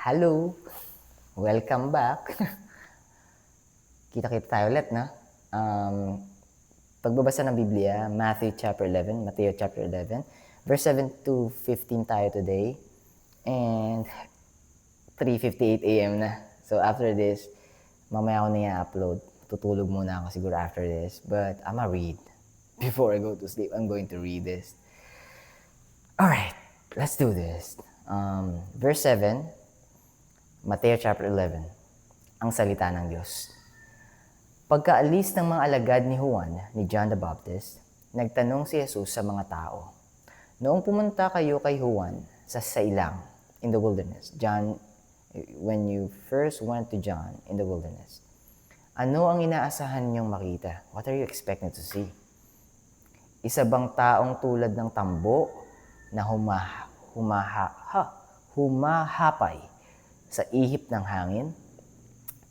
Hello! Welcome back! Kita-kita tayo ulit, no? Pagbabasa ng Biblia, Matthew chapter 11, Mateo chapter 11, verse 7 to 15 tayo today. And 3:58 a.m. na. So after this, mamaya ako na i-upload. Tutulog muna ako siguro after this. But I'm gonna read. Before I go to sleep, I'm going to read this. Alright, let's do this. Verse 7, Mateo chapter 11, ang salita ng Diyos. Pagkaalis ng mga alagad ni Juan, ni John the Baptist, nagtanong si Jesus sa mga tao, noong pumunta kayo kay Juan sa ilang, in the wilderness, when you first went to John in the wilderness, ano ang inaasahan niyong makita? What are you expecting to see? Isa bang taong tulad ng tambo na humahapay sa ihip ng hangin?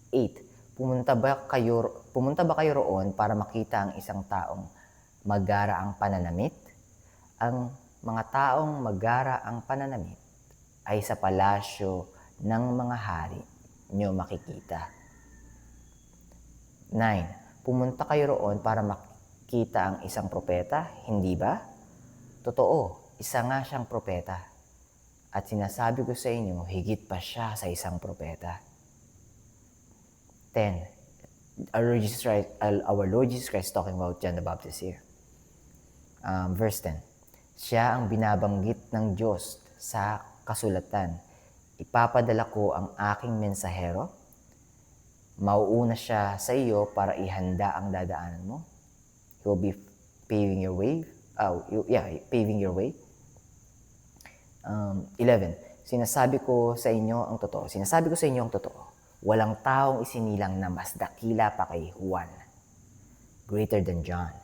8. Pumunta ba kayo roon para makita ang isang taong magara ang pananamit? Ang mga taong magara ang pananamit ay sa palasyo ng mga hari nyo makikita. 9. Pumunta kayo roon para makita ang isang propeta, hindi ba? Totoo, isa nga siyang propeta. At sinasabi ko sa inyo, higit pa siya sa isang propeta. 10. Our Lord Jesus Christ talking about John the Baptist here. Verse 10. Siya ang binabanggit ng Diyos sa kasulatan. Ipapadala ko ang aking mensahero. Mauuna siya sa iyo para ihanda ang dadaanan mo. He will be paving your way. Paving your way. 11. Sinasabi ko sa inyo ang totoo. Walang taong isinilang na mas dakila pa kay Juan, greater than John,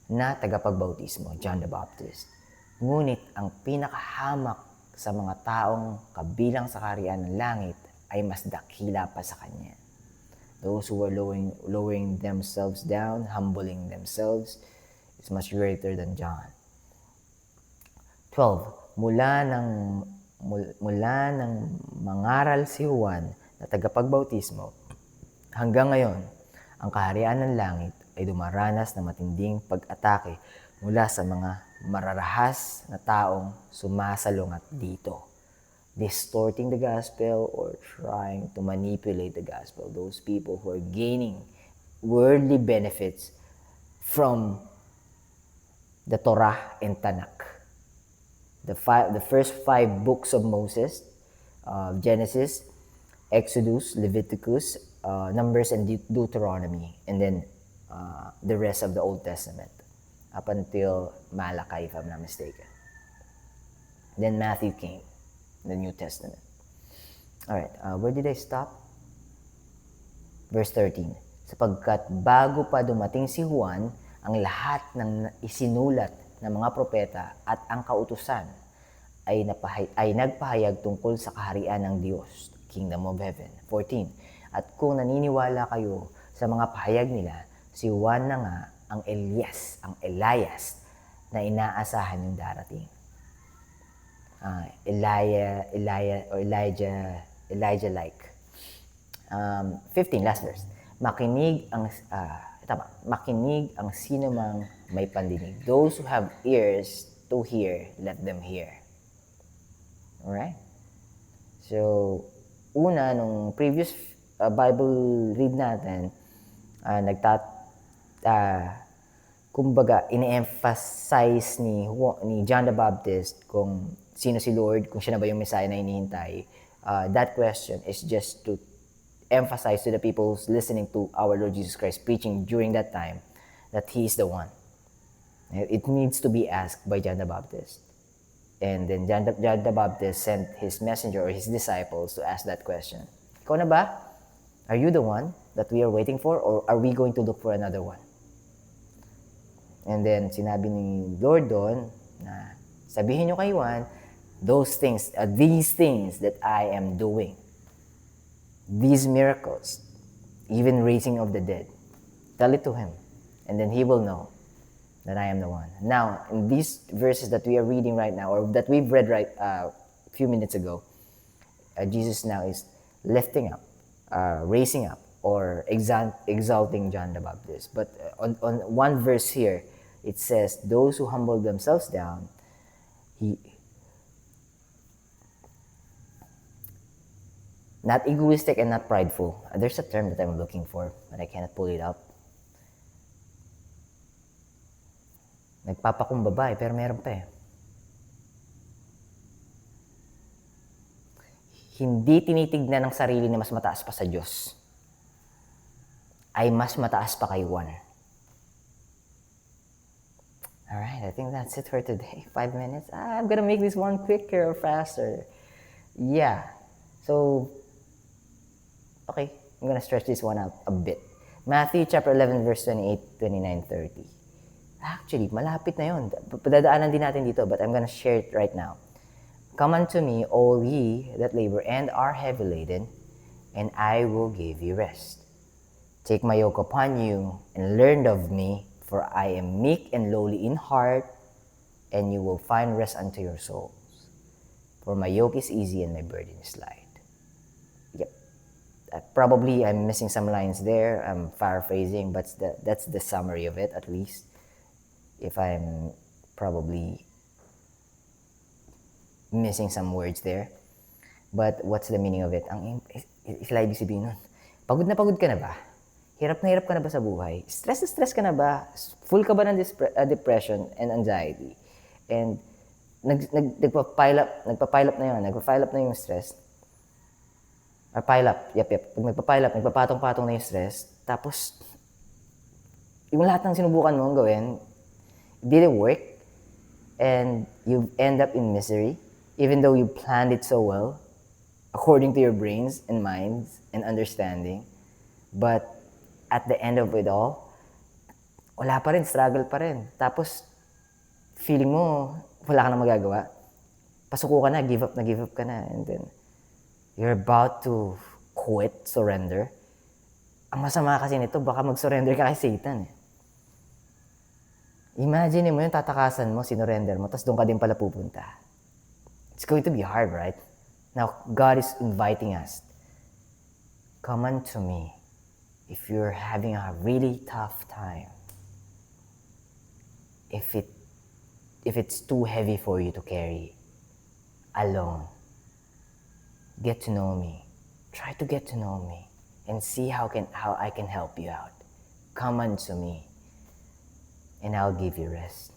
na tagapagbautismo, John the Baptist. Ngunit ang pinakahamak sa mga taong kabilang sa kaharian ng langit ay mas dakila pa sa kanya. Those who are lowering themselves down, humbling themselves, is much greater than John. 12. Mula nang mangaral si Juan na tagapagbautismo, hanggang ngayon, ang kaharian ng langit ay dumaranas ng matinding pag-atake mula sa mga mararahas na taong sumasalungat dito, distorting the gospel or trying to manipulate the gospel. Those people who are gaining worldly benefits from the Torah and Tanakh. The first 5 books of Moses, Genesis, Exodus, Leviticus, Numbers, and Deuteronomy, and then the rest of the Old Testament, up until Malachi, if I'm not mistaken. Then Matthew came, the New Testament. Alright, where did I stop? Verse 13. Sapagkat bago pa dumating si Juan, ang lahat ng isinulat ng mga propeta at ang kautusan ay nagpahayag tungkol sa kaharian ng Diyos, Kingdom of Heaven. 14. At kung naniniwala kayo sa mga pahayag nila, si Juan na nga ang Elias na inaasahan yung darating. Elijah-like. 15, last verse. Makinig ang sinumang may pandinig. Those who have ears to hear, let them hear. Alright? So, una, nung previous Bible read natin, kumbaga, ini-emphasize ni John the Baptist kung sino si Lord, kung siya na ba yung Messiah na hinihintay. That question is just to emphasize to the people who's listening to our Lord Jesus Christ preaching during that time that He is the one. It needs to be asked by John the Baptist. And then John the Baptist sent his messenger or his disciples to ask that question. Ikaw na ba? Are you the one that we are waiting for, or are we going to look for another one? And then sinabi ni Lord doon na sabihin nyo kay Juan, these things that I am doing. These miracles, even raising of the dead. Tell it to him, and then he will know that I am the one. Now, in these verses that we are reading right now, or that we've read a few minutes ago, Jesus now is lifting up, raising up, or exalting John the Baptist. But on one verse here, it says, those who humble themselves down, not egoistic and not prideful. There's a term that I'm looking for, but I cannot pull it up. Nagpapakumbaba pero meron pa eh. Hindi tinitignan ng sarili na mas mataas pa sa Diyos. Ay mas mataas pa kay Juan. Alright, I think that's it for today. 5 minutes. I'm gonna make this one quicker or faster. Yeah. So, okay, I'm gonna stretch this one out a bit. Matthew chapter 11, verse 28, 29, 30. Actually, malapit na yun. Padadaanan din natin dito, but I'm gonna share it right now. Come unto me, all ye that labor and are heavy laden, and I will give you rest. Take my yoke upon you, and learn of me, for I am meek and lowly in heart, and you will find rest unto your souls. For my yoke is easy and my burden is light. Yep. Probably I'm missing some lines there. I'm paraphrasing, but that's the summary of it, at least. If I'm probably missing some words there. But what's the meaning of it? Ang sila ibig sabihin nun. Pagod na ka na ba? Hirap na hirap ka na ba sa buhay? Stress na stress ka na ba? Full ka ba ng depression and anxiety? And nagpa-pile up na yun. Nagpa-pile up na yung stress. Pile up. Yep. Pag nagpa-pile up, nagpapatong-patong na yung stress. Tapos, yung lahat ng sinubukan mong gawin, didn't work. And you end up in misery. Even though you planned it so well, according to your brains and minds and understanding. But at the end of it all, wala pa rin, struggle pa rin. Tapos, feeling mo, wala ka na magagawa. Pasuko ka na, give up ka na. And then, you're about to quit, surrender. Ang masama kasi nito, baka mag-surrender ka kay Satan. Imagine mo yung tatakasan mo, sinurrender mo, tapos doon ka din pala pupunta. It's going to be hard, right? Now, God is inviting us. Come unto me if you're having a really tough time. If it's too heavy for you to carry alone. Get to know me. Try to get to know me and see how I can help you out. Come unto me and I'll give you rest.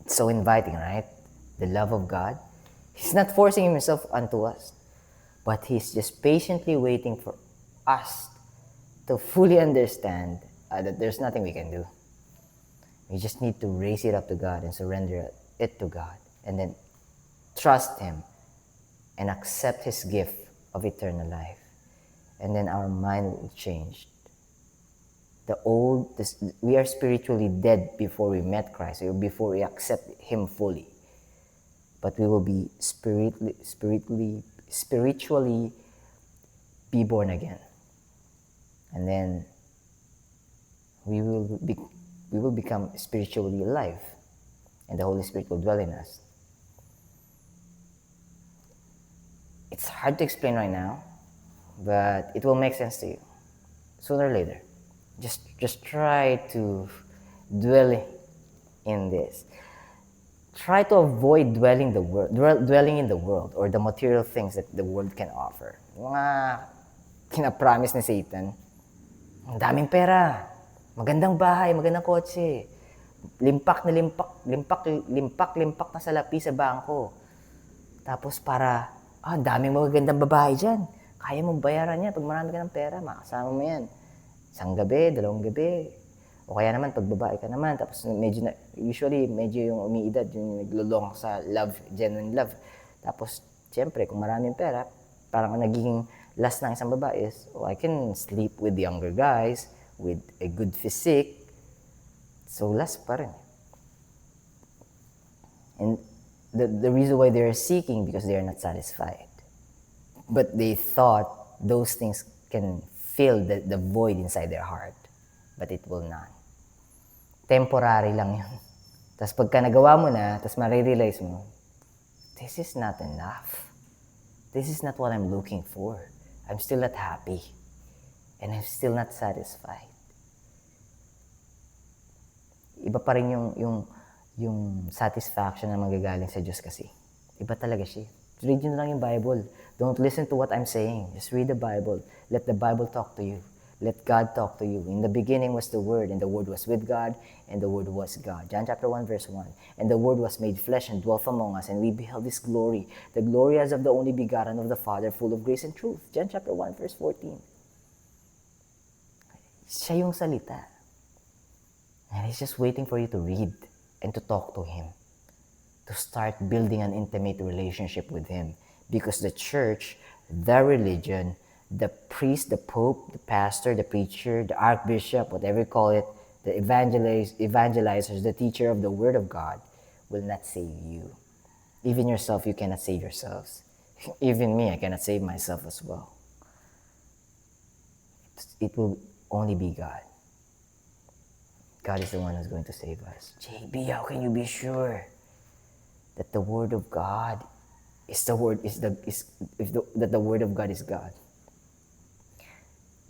It's so inviting, right? The love of God. He's not forcing himself onto us, but he's just patiently waiting for us to fully understand that there's nothing we can do. We just need to raise it up to God and surrender it to God, and then trust him and accept his gift of eternal life. And then our mind will change. We are spiritually dead before we met Christ, or before we accept him fully. But we will be spiritually be born again. And then we will become spiritually alive, and the Holy Spirit will dwell in us. It's hard to explain right now, but it will make sense to you sooner or later. Just try to dwell in this. Try to avoid dwelling in the world or the material things that the world can offer. Mga kinapromise ni Satan. Ang daming pera, magandang bahay, magandang kotse, limpak na salapi sa bangko. Tapos daming magagandang babae dyan. Kaya mong bayaran yan pag marami ka ng pera, makasama mo yan. Isang gabi, 2 gabi. O kaya naman, pag babae ka naman, tapos usually medyo yung umiidad, yung naglulong sa love, genuine love. Tapos, siyempre, kung maraming pera, parang nagiging last ng isang babae is, I can sleep with younger guys, with a good physique. So, last pa rin. And the reason why they're seeking, because they are not satisfied. But they thought those things can fill the void inside their heart. But it will not. Temporary lang yun. Tapos pagka nagawa mo na, tapos marirealize mo, this is not enough. This is not what I'm looking for. I'm still not happy. And I'm still not satisfied. Iba pa rin yung satisfaction na magagaling sa Diyos kasi. Iba talaga siya. Read nyo lang yung Bible. Don't listen to what I'm saying. Just read the Bible. Let the Bible talk to you. Let God talk to you. In the beginning was the Word, and the Word was with God, and the Word was God. John chapter 1, verse 1. And the Word was made flesh and dwelt among us, and we beheld His glory, the glory as of the only begotten of the Father, full of grace and truth. John chapter 1, verse 14. Siya yung salita. And He's just waiting for you to read and to talk to Him, to start building an intimate relationship with Him. Because the church, the religion, the priest, the pope, the pastor, the preacher, the archbishop, whatever you call it, the evangelizers, the teacher of the Word of God, will not save you. Even yourself, you cannot save yourselves. Even me, I cannot save myself as well. It will only be God. God is the one who's going to save us. JB, how can you be sure that the Word of God is the Word that the Word of God is God?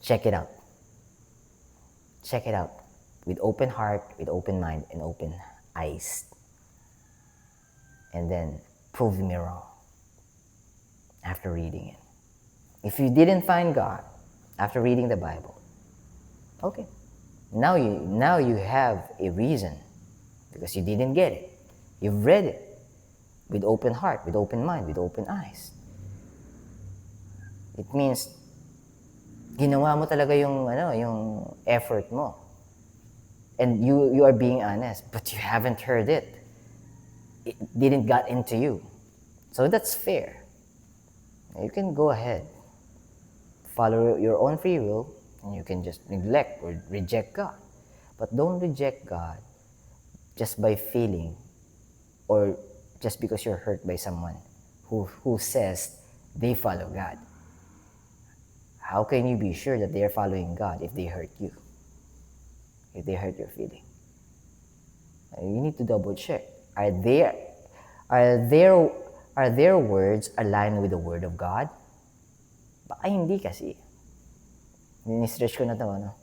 Check it out. Check it out. With open heart, with open mind, and open eyes. And then prove me wrong after reading it. If you didn't find God after reading the Bible, okay. Now you have a reason because you didn't get it. You've read it with open heart, with open mind, with open eyes. It means ginawa mo talaga yung effort mo. And you are being honest, but you haven't heard it. It didn't get into you. So that's fair. You can go ahead. Follow your own free will, and you can just neglect or reject God. But don't reject God just by feeling or just because you're hurt by someone who says they follow God. How can you be sure that they are following God if they hurt you? If they hurt your feeling? You need to double check. Are their words aligned with the Word of God? Baka hindi kasi. Ni-stretch ko na ito, ano?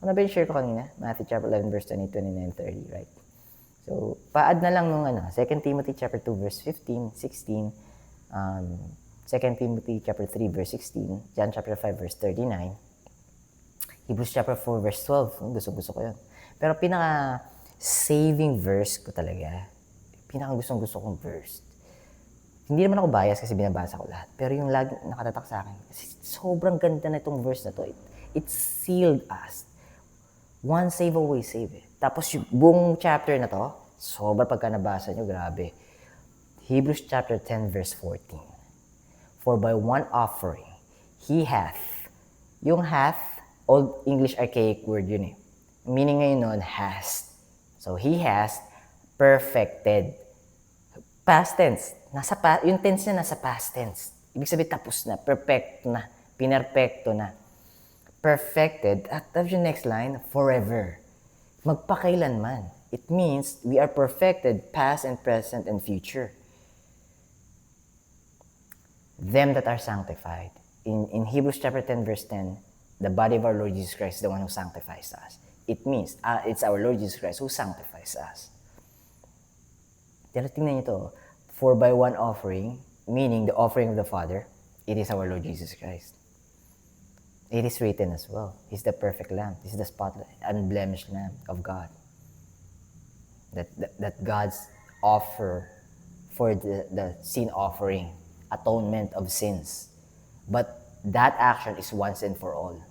Ano ba yung share ko kanina? Matthew chapter 11, verse 20, 29, 30, right? So, pa-add na lang nung 2 Timothy chapter 2, verse 15, 16, 2 Timothy chapter 3, verse 16, John chapter 5, verse 39, Hebrews chapter 4, verse 12. Gusto ko yun. Pero pinaka-saving verse ko talaga, pinaka-gustong-gusto kong verse. Hindi naman ako bias kasi binabasa ko lahat. Pero yung lagi nakatatak sa akin, kasi sobrang ganda na itong verse na to. It sealed us. One save, always save. Tapos yung buong chapter na to, sobrang pagka nabasa nyo, grabe. Hebrews chapter 10, verse 14. For by one offering, He hath. Yung hath, Old English archaic word yun eh. Meaning ngayon nun, has. So, He has perfected. Past tense. Yung tense niya nasa past tense. Ibig sabihin tapos na, perfect na, pinerfecto na. Perfected, at yung next line, forever. Magpakailanman. It means we are perfected past and present and future. Them that are sanctified. In Hebrews chapter 10, verse 10, the body of our Lord Jesus Christ is the one who sanctifies us. It means, it's our Lord Jesus Christ who sanctifies us. Pero tingnan niyo to, for by one offering, meaning the offering of the Father, it is our Lord Jesus Christ. It is written as well. He's the perfect Lamb. He's the spotless, unblemished Lamb of God. That God's offer for the sin offering, atonement of sins. But that action is once and for all.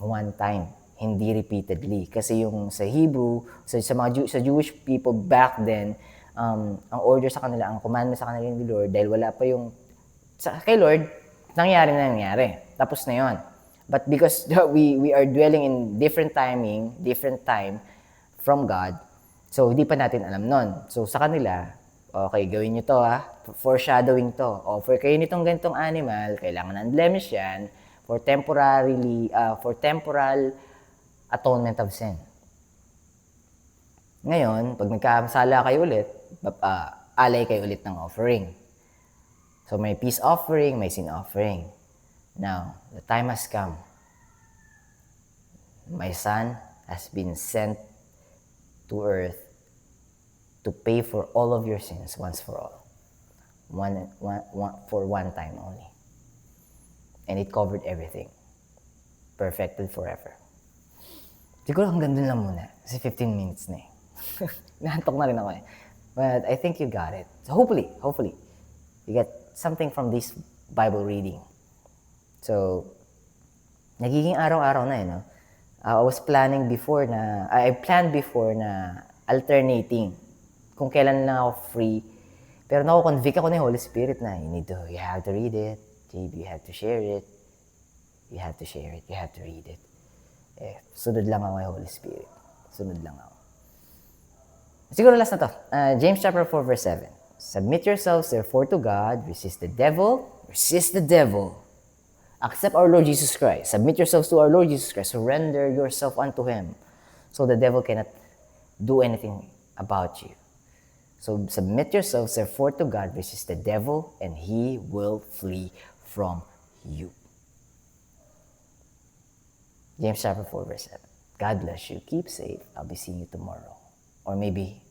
One time, hindi repeatedly. Kasi yung sa Hebrew, sa Jewish people back then, ang order sa kanila, ang commandment sa kanila ni Lord, dahil wala pa yung, kay Lord, nangyari. Tapos na yon. But because we are dwelling in different time from God, so hindi pa natin alam nun. So sa kanila, okay, gawin nyo to foreshadowing to. For kayo nitong ganitong animal, kailangan unblemished yan for temporal atonement of sin. Ngayon, pag nagkasala kayo ulit, mag-alay kayo ulit ng offering. So may peace offering, may sin offering. Now, the time has come. My son has been sent to earth to pay for all of your sins once for all. For one time only. And it covered everything. Perfected forever. Siguro hanggang dun lang muna. Kasi 15 minutes na eh. Nahantok na rin ako eh. But I think you got it. So hopefully, you get something from this Bible reading. So, nagiging araw-araw na eh, no? I planned before na alternating kung kailan lang ako free. Pero nako-convict ako ng Holy Spirit na you have to read it. JB, you have to share it. You have to share it. You have to read it. Sunod lang ako ng Holy Spirit. Sunod lang ako. Siguro last na to. James chapter 4 verse 7. Submit yourselves therefore to God. Resist the devil. Accept our Lord Jesus Christ. Submit yourselves to our Lord Jesus Christ. Surrender yourself unto Him. So the devil cannot do anything about you. So submit yourselves therefore to God. Resist the devil and he will flee from you. James chapter 4 verse 7. God bless you. Keep safe. I'll be seeing you tomorrow. Or maybe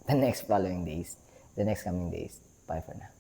the next coming days. Bye for now.